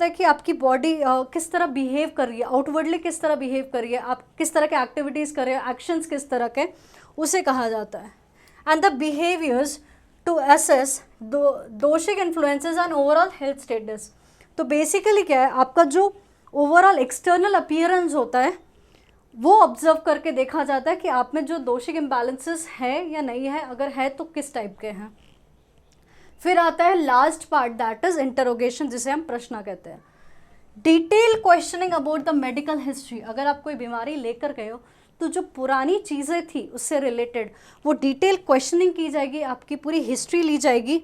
है कि आपकी बॉडी किस तरह बिहेव कर रही है, आउटवर्डली किस तरह बिहेव कर रही है, आप किस तरह के एक्टिविटीज़ कर रहे हो, एक्शंस किस तरह के, उसे कहा जाता है। And the behaviours to assess doshic influences on overall health status. तो बेसिकली क्या है, आपका जो ओवरऑल एक्सटर्नल अपीयरेंस होता है वो ऑब्जर्व करके देखा जाता है कि आप में जो दोषिक इम्बैलेंसेस है या नहीं है, अगर है तो किस टाइप के हैं। फिर आता है last part, that is interrogation, जिसे हम प्रश्न कहते हैं। Detail questioning about the medical history, अगर आप कोई बीमारी लेकर गए हो तो जो पुरानी चीज़ें थी उससे रिलेटेड वो डिटेल क्वेश्चनिंग की जाएगी, आपकी पूरी हिस्ट्री ली जाएगी,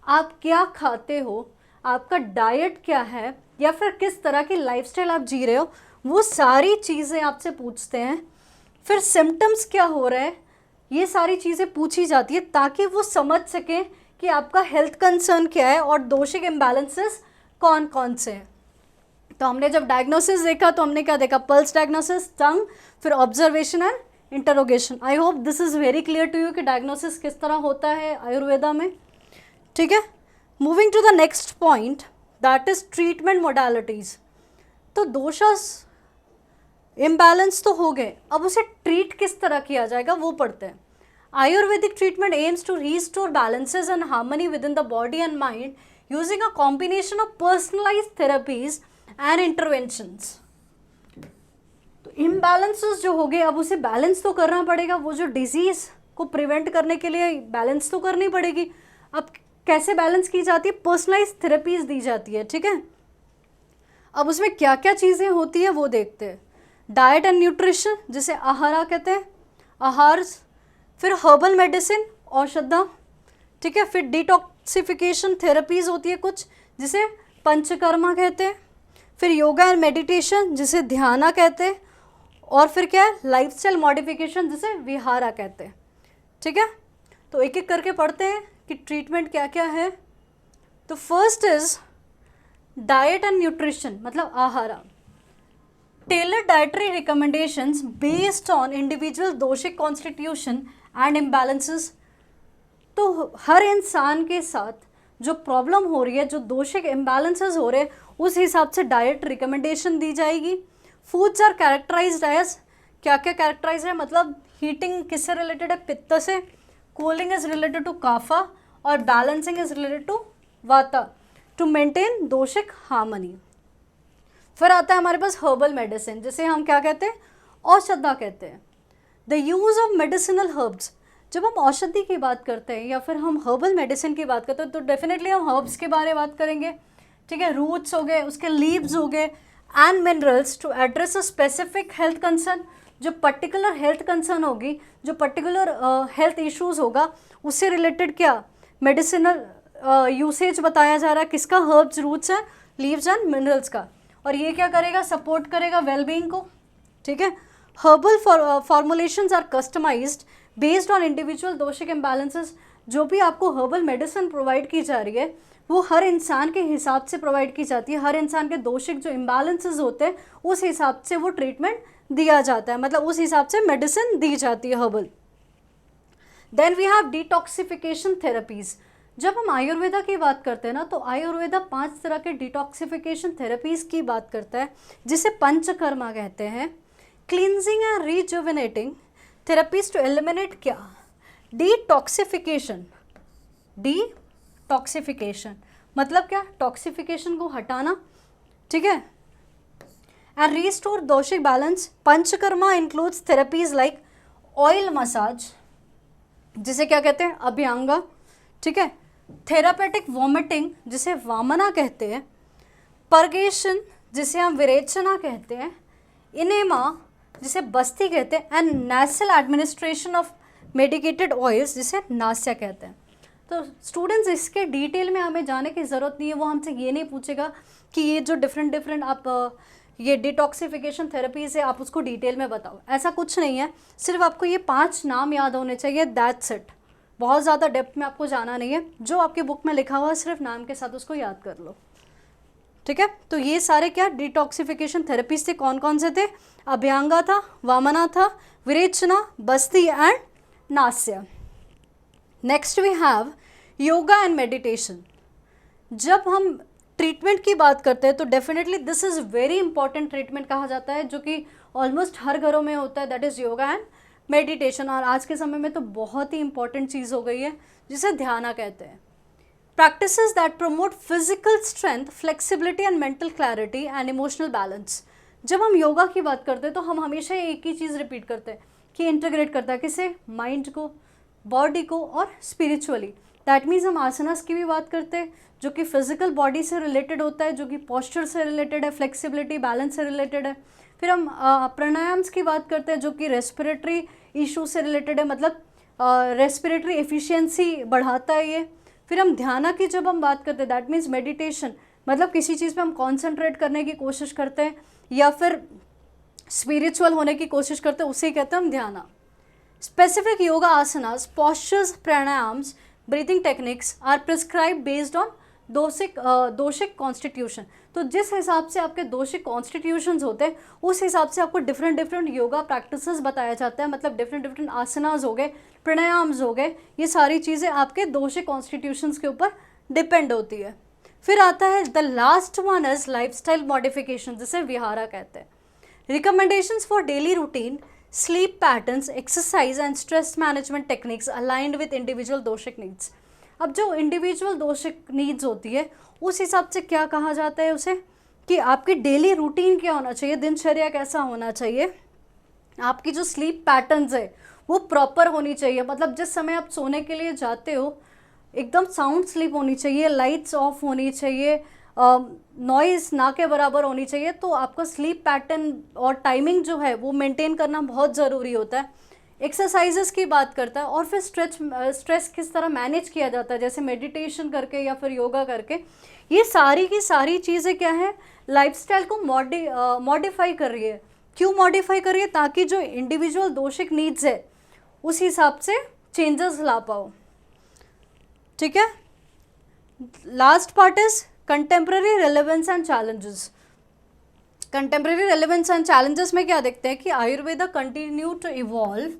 आप क्या खाते हो, आपका डाइट क्या है, या फिर किस तरह की लाइफस्टाइल आप जी रहे हो, वो सारी चीज़ें आपसे पूछते हैं। फिर सिम्टम्स क्या हो रहे हैं, ये सारी चीज़ें पूछी जाती है ताकि वो समझ सकें कि आपका हेल्थ कंसर्न क्या है और दोषिक इम्बैलेंसेस कौन कौन से हैं। तो हमने जब डायग्नोसिस देखा तो हमने क्या देखा, पल्स डायग्नोसिस, टंग, फिर observation and interrogation. I hope this is very clear to you कि डायग्नोसिस किस तरह होता है आयुर्वेदा में। ठीक है, moving to the next point, that is treatment modalities. तो दोषस इम्बैलेंस तो हो गए, अब उसे ट्रीट किस तरह किया जाएगा वो पढ़ते हैं। Ayurvedic treatment aims to restore balances and harmony within the body and mind using a combination of personalized therapies and interventions. तो इम्बैलेंसेस जो हो गए, अब उसे बैलेंस तो करना पड़ेगा, वो जो डिजीज़ को प्रिवेंट करने के लिए बैलेंस तो करनी पड़ेगी। अब कैसे बैलेंस की जाती है, पर्सनलाइज्ड थेरेपीज दी जाती है। ठीक है, अब उसमें क्या क्या चीज़ें होती है वो देखते हैं। डाइट एंड न्यूट्रिशन, जिसे आहारा कहते हैं, आहार। फिर हर्बल मेडिसिन, औषधा। ठीक है, फिर डिटॉक्सिफिकेशन थेरेपीज होती है कुछ, जिसे पंचकर्मा कहते हैं। फिर योगा एंड मेडिटेशन, जिसे ध्याना कहते हैं। और फिर क्या है, लाइफस्टाइल मॉडिफिकेशन, जिसे विहारा कहते हैं। ठीक है, तो एक एक करके पढ़ते हैं कि ट्रीटमेंट क्या क्या है। तो first is diet and nutrition, मतलब आहारा। Tailored dietary recommendations based on individual दोषिक constitution and imbalances। तो हर इंसान के साथ जो प्रॉब्लम हो रही है, जो दोषिक इम्बैलेंसेस हो रहे हैं, उस हिसाब से डाइट रिकमेंडेशन दी जाएगी। फूड्स आर कैरेक्टराइज्ड एज, क्या क्या कैरेक्टराइज है, मतलब हीटिंग किससे रिलेटेड है, पित्त से, cooling is related to Kafa, और बैलेंसिंग इज रिलेटेड टू वाता, टू मेंटेन दोषिक हार्मनी। फिर आता है हमारे पास हर्बल मेडिसिन, जिसे हम क्या कहते हैं, औषधा कहते हैं। The use of medicinal herbs, जब हम औषधि की बात करते हैं या फिर हम हर्बल मेडिसिन की बात करते हैं तो डेफिनेटली हम हर्ब्स के बारे में बात करेंगे। ठीक है, रूट्स हो गए, उसके लीव्स हो गए, and minerals to address a specific health concern. जो पर्टिकुलर हेल्थ कंसर्न होगी, जो पर्टिकुलर हेल्थ इश्यूज होगा, उससे रिलेटेड क्या मेडिसिनल यूसेज बताया जा रहा है, किसका, हर्ब्स, रूट्स है, लीव्स एंड मिनरल्स का। और ये क्या करेगा, सपोर्ट करेगा वेलबींग को। ठीक है, herbal formulations are customised based on individual doshic imbalances. जो भी आपको हर्बल मेडिसिन प्रोवाइड की जा रही है वो हर इंसान के हिसाब से प्रोवाइड की जाती है। हर इंसान के दोषिक जो इम्बैलेंसेस होते हैं उस हिसाब से वो ट्रीटमेंट दिया जाता है, मतलब उस हिसाब से मेडिसिन दी जाती है herbal. Then we have detoxification therapies. जब हम आयुर्वेदा की बात करते हैं ना, तो आयुर्वेदा 5 तरह के डिटॉक्सिफिकेशन थेरेपीज़ की बात करता है, जिसे पंचकर्मा कहते हैं। Cleansing and rejuvenating therapies to eliminate क्या, डिटॉक्सिफिकेशन। डिटॉक्सिफिकेशन मतलब क्या, टॉक्सिफिकेशन को हटाना। ठीक है, and restore doshic balance. Panchakarma includes therapies like oil massage, जिसे क्या कहते हैं, अभ्यंगा। ठीक है, थेरापेटिक वॉमिटिंग, जिसे वामना कहते हैं। परगेशन, जिसे हम विरेचना कहते हैं। इनेमा, जिसे बस्ती कहते हैं। And nasal administration of medicated oils, जिसे नास्य कहते हैं। तो स्टूडेंट्स, इसके डिटेल में हमें जाने की ज़रूरत नहीं है। वो हमसे ये नहीं पूछेगा कि ये जो डिफरेंट आप ये डिटॉक्सिफिकेशन थेरेपीज़ है, आप उसको डिटेल में बताओ, ऐसा कुछ नहीं है। सिर्फ आपको ये 5 नाम याद होने चाहिए, दैट्स इट। बहुत ज़्यादा डेप्थ में आपको जाना नहीं है, जो आपके बुक में लिखा हुआ है सिर्फ नाम के साथ उसको याद कर लो। ठीक है। तो ये सारे क्या डिटॉक्सिफिकेशन थेरेपीज थे, कौन कौन से थे? अभ्यंगा था, वामना था, virechana, basti and nasya. Next we have yoga and meditation. जब हम ट्रीटमेंट की बात करते हैं तो definitely this is very important treatment कहा जाता है, जो कि ऑलमोस्ट हर घरों में होता है, that is yoga and meditation. और आज के समय में तो बहुत ही इंपॉर्टेंट चीज़ हो गई है जिसे ध्यान कहते हैं। Practices that promote physical strength, flexibility and mental clarity and emotional balance। जब हम योगा की बात करते हैं तो हम हमेशा एक ही चीज़ रिपीट करते हैं कि इंटीग्रेट करता है किसे? माइंड को, बॉडी को और स्पिरिचुअली। दैट मीन्स हम आसनास की भी बात करते हैं जो कि फिजिकल बॉडी से रिलेटेड होता है, जो कि पोस्चर से रिलेटेड है, फ्लेक्सिबिलिटी बैलेंस से रिलेटेड है। फिर हम प्राणायाम्स की बात करते हैं जो कि रेस्पिरेटरी इशू से रिलेटेड है, मतलब रेस्पिरेटरी एफिशिएंसी बढ़ाता है ये। फिर हम ध्यान की जब हम बात करते हैं दैट मीन्स मेडिटेशन, मतलब किसी चीज़ पे हम कॉन्सेंट्रेट करने की कोशिश करते हैं या फिर स्पिरिचुअल होने की कोशिश करते हैं, उसे कहते हैं हम ध्यान। Specific yoga asanas, postures, pranayams, breathing techniques are prescribe based on doshic constitution. तो जिस हिसाब से आपके दोषिक कॉन्स्टिट्यूशंस होते हैं उस हिसाब से आपको डिफरेंट योगा प्रैक्टिसेस बताया जाता है, मतलब डिफरेंट आसनास हो गए, प्राणायाम्स हो गए, ये सारी चीज़ें आपके दोषिक कॉन्स्टिट्यूशंस के ऊपर डिपेंड होती है। फिर आता है the last one is lifestyle modification, जिसे विहारा कहते हैं। Recommendations for daily routine, sleep patterns, exercise and stress management techniques aligned with individual doshic needs. अब जो इंडिविजुअल दोषिक नीड्स होती है उस हिसाब से क्या कहा जाता है उसे, कि आपकी डेली रूटीन क्या होना चाहिए, दिनचर्या कैसा होना चाहिए, आपकी जो स्लीप पैटर्न्स है वो प्रॉपर होनी चाहिए, मतलब जिस समय आप सोने के लिए जाते हो एकदम साउंड स्लीप होनी चाहिए, लाइट्स ऑफ होनी चाहिए, नॉइज़ ना के बराबर होनी चाहिए। तो आपका स्लीप पैटर्न और टाइमिंग जो है वो मेंटेन करना बहुत ज़रूरी होता है। एक्सरसाइजेस की बात करता है और फिर स्ट्रेस किस तरह मैनेज किया जाता है, जैसे मेडिटेशन करके या फिर योगा करके। ये सारी की सारी चीज़ें क्या है, लाइफस्टाइल को मॉडिफाई कर रही है। क्यों मॉडिफाई कर रही है? ताकि जो इंडिविजुअल दोषिक नीड्स है उस हिसाब से चेंजेस ला पाओ। ठीक है। Last part is contemporary relevance and challenges. Contemporary relevance and challenges में क्या देखते हैं कि Ayurveda continue to evolve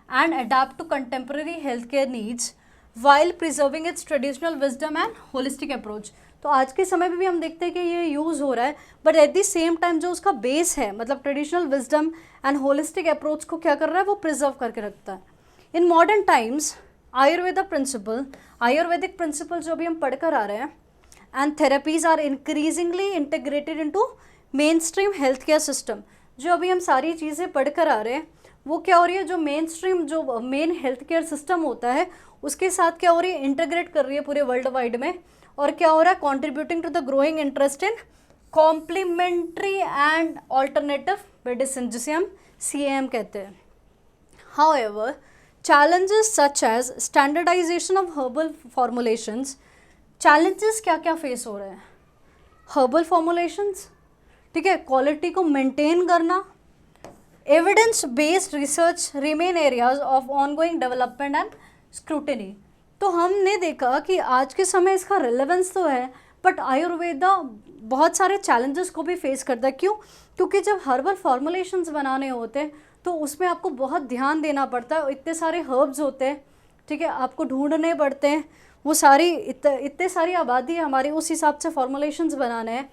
and adapt to contemporary healthcare needs while preserving its traditional wisdom and holistic approach। तो आज के समय में भी हम देखते हैं कि ये यूज़ हो रहा है, but at the same time जो उसका बेस है, मतलब traditional wisdom and holistic approach को क्या कर रहा है, वो प्रिजर्व करके रखता है। In modern times Ayurveda principle, Ayurvedic principle जो भी हम पढ़कर आ रहे हैं, and therapies are increasingly integrated into mainstream health care system. जो अभी हम सारी चीज़ें पढ़कर आ रहे हैं वो क्या हो रही है, जो मेन स्ट्रीम जो मेन हेल्थ केयर सिस्टम होता है उसके साथ क्या हो रही है, इंटीग्रेट कर रही है पूरे वर्ल्ड वाइड में। और क्या हो रहा है, contributing to the growing interest in complementary and alternative medicine, जिसे हम CAM कहते हैं। However challenges such as standardization of herbal formulations, challenges क्या क्या फेस हो रहे हैं, herbal formulations, ठीक है, क्वालिटी को मेंटेन करना, evidence based research remain areas of ongoing development and scrutiny. तो हमने देखा कि आज के समय इसका रिलेवेंस तो है, बट आयुर्वेदा बहुत सारे चैलेंजेस को भी फेस करता है। क्यों? क्योंकि जब हर्बल फॉर्मुलेशंस बनाने होते हैं तो उसमें आपको बहुत ध्यान देना पड़ता है, इतने सारे हर्ब्स होते हैं, ठीक है, आपको ढूंढने पड़ते हैं, वो सारी इतने सारी आबादी है हमारी, उस हिसाब से फॉर्मुलेशंस बनाने हैं।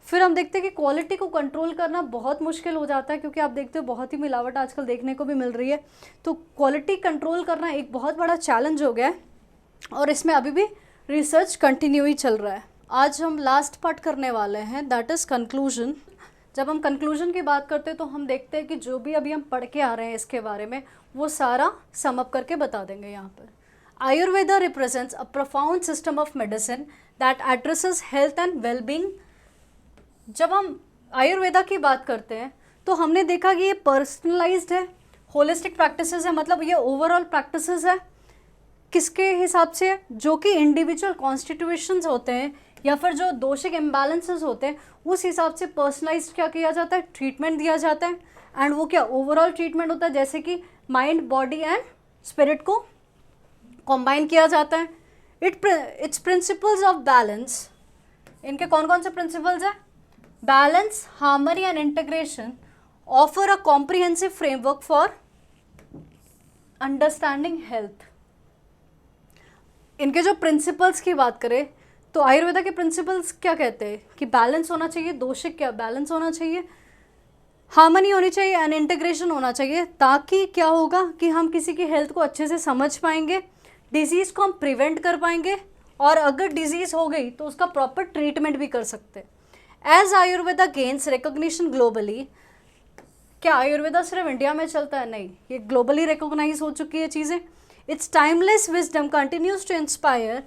फिर हम देखते हैं कि क्वालिटी को कंट्रोल करना बहुत मुश्किल हो जाता है, क्योंकि आप देखते हो बहुत ही मिलावट आजकल देखने को भी मिल रही है। तो क्वालिटी कंट्रोल करना एक बहुत बड़ा चैलेंज हो गया है और इसमें अभी भी रिसर्च कंटिन्यू ही चल रहा है। आज हम लास्ट पार्ट करने वाले हैं, दैट इज़ कंक्लूजन। जब हम कंक्लूजन की बात करते हैं तो हम देखते हैं कि जो भी अभी हम पढ़ के आ रहे हैं इसके बारे में वो सारा सम अप करके बता देंगे यहाँ पर। Ayurveda represents a profound system of medicine that addresses health and wellbeing. जब हम आयुर्वेदा की बात करते हैं तो हमने देखा कि ये पर्सनलाइज्ड है, होलिस्टिक प्रैक्टिसेस है, मतलब ये ओवरऑल प्रैक्टिसेस है किसके हिसाब से, जो कि इंडिविजुअल कॉन्स्टिट्यूशंस होते हैं या फिर जो दोषिक इम्बैलेंसेस होते हैं उस हिसाब से पर्सनलाइज्ड क्या किया जाता है, ट्रीटमेंट दिया जाता है। एंड वो क्या ओवरऑल ट्रीटमेंट होता है, जैसे कि माइंड, बॉडी एंड स्पिरिट को कंबाइन किया जाता है। इट्स प्रिंसिपल्स ऑफ बैलेंस इनके कौन कौन से प्रिंसिपल्स हैं? Balance, harmony and integration offer a comprehensive framework for understanding health. इनके जो प्रिंसिपल्स की बात करें तो आयुर्वेदा के प्रिंसिपल्स क्या कहते हैं कि बैलेंस होना चाहिए, दोषिक क्या बैलेंस होना चाहिए, हार्मनी होनी चाहिए एंड इंटीग्रेशन होना चाहिए, ताकि क्या होगा कि हम किसी की हेल्थ को अच्छे से समझ पाएंगे, डिजीज़ को हम प्रिवेंट कर पाएंगे, और अगर डिजीज़ हो गई तो उसका प्रॉपर ट्रीटमेंट भी कर सकते हैं। As Ayurveda gains recognition globally, क्या आयुर्वेदा सिर्फ इंडिया में चलता है? नहीं, ये ग्लोबली रिकॉग्नाइज हो चुकी है चीज़ें। It's timeless wisdom continues to inspire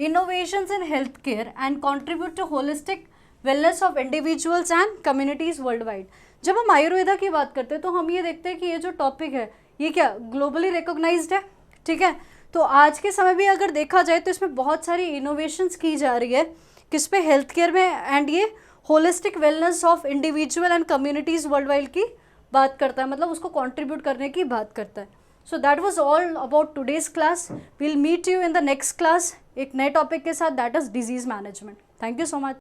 innovations in healthcare and contribute to holistic wellness of individuals and communities worldwide। जब हम आयुर्वेदा की बात करते हैं तो हम ये देखते हैं कि ये जो टॉपिक है ये क्या ग्लोबली रिकॉग्नाइज्ड है, ठीक है। तो आज के समय भी अगर देखा जाए तो इसमें बहुत सारी इनोवेशंस की जा रही है किस पे, हेल्थ केयर में, एंड ये holistic wellness of individual and communities world wide की बात करता है, मतलब उसको कंट्रीब्यूट करने की बात करता है। So that was all about today's class. We'll meet you in the next class एक नए टॉपिक के साथ, that is disease management. Thank you so much.